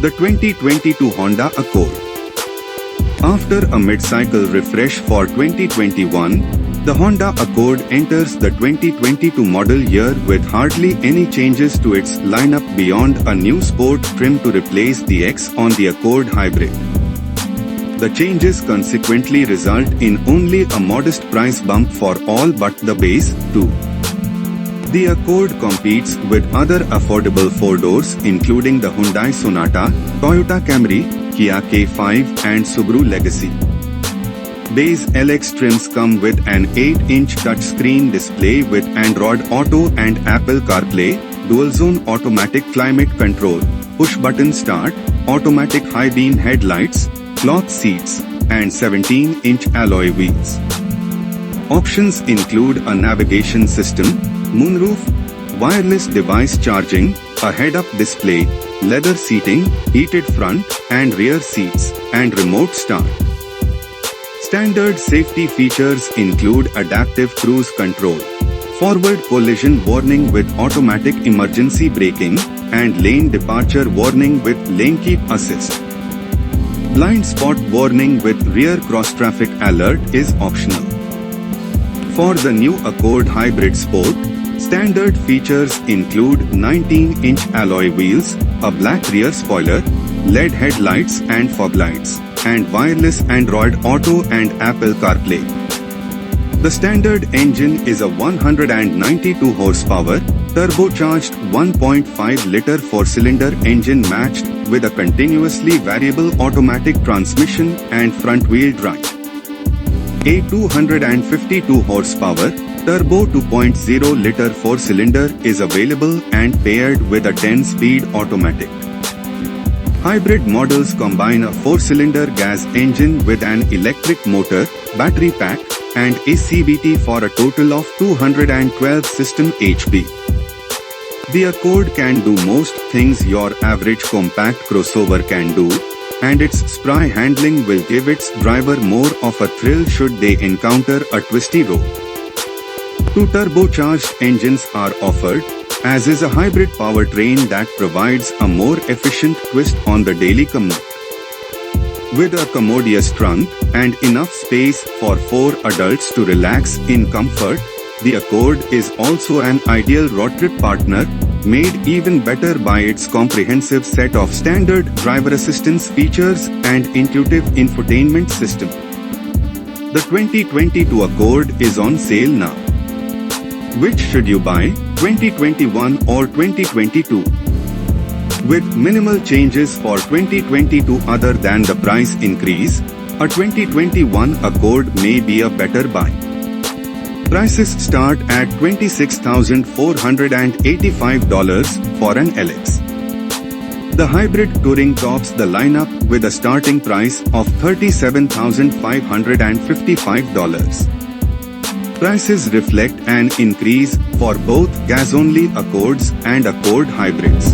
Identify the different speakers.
Speaker 1: The 2022 Honda Accord. After a mid-cycle refresh for 2021, the Honda Accord enters the 2022 model year with hardly any changes to its lineup beyond a new sport trim to replace the X on the Accord Hybrid. The changes consequently result in only a modest price bump for all but the base, too. The Accord competes with other affordable four-doors including the Hyundai Sonata, Toyota Camry, Kia K5 and Subaru Legacy. Base LX trims come with an 8-inch touchscreen display with Android Auto and Apple CarPlay, dual-zone automatic climate control, push-button start, automatic high-beam headlights, cloth seats, and 17-inch alloy wheels. Options include a navigation system, moonroof, wireless device charging, a head-up display, leather seating, heated front and rear seats, and remote start. Standard safety features include adaptive cruise control, forward collision warning with automatic emergency braking, and lane departure warning with lane keep assist. Blind spot warning with rear cross-traffic alert is optional. For the new Accord Hybrid Sport, standard features include 19-inch alloy wheels, a black rear spoiler, LED headlights and fog lights, and wireless Android Auto and Apple CarPlay. The standard engine is a 192 horsepower, turbocharged 1.5-liter four-cylinder engine matched with a continuously variable automatic transmission and front-wheel drive. A 252 horsepower, turbo 2.0-liter four-cylinder is available and paired with a 10-speed automatic. Hybrid models combine a four-cylinder gas engine with an electric motor, battery pack, and a CVT for a total of 212 system HP. The Accord can do most things your average compact crossover can do, and its spry handling will give its driver more of a thrill should they encounter a twisty road. Two turbocharged engines are offered, as is a hybrid powertrain that provides a more efficient twist on the daily commute. With a commodious trunk and enough space for 4 adults to relax in comfort, the Accord is also an ideal road trip partner, made even better by its comprehensive set of standard driver assistance features and intuitive infotainment system. The 2022 Accord is on sale now. Which should you buy, 2021 or 2022? With minimal changes for 2022 other than the price increase, a 2021 Accord may be a better buy. Prices start at $26,485 for an LX. The hybrid touring tops the lineup with a starting price of $37,555. Prices reflect an increase for both gas-only Accords and Accord hybrids.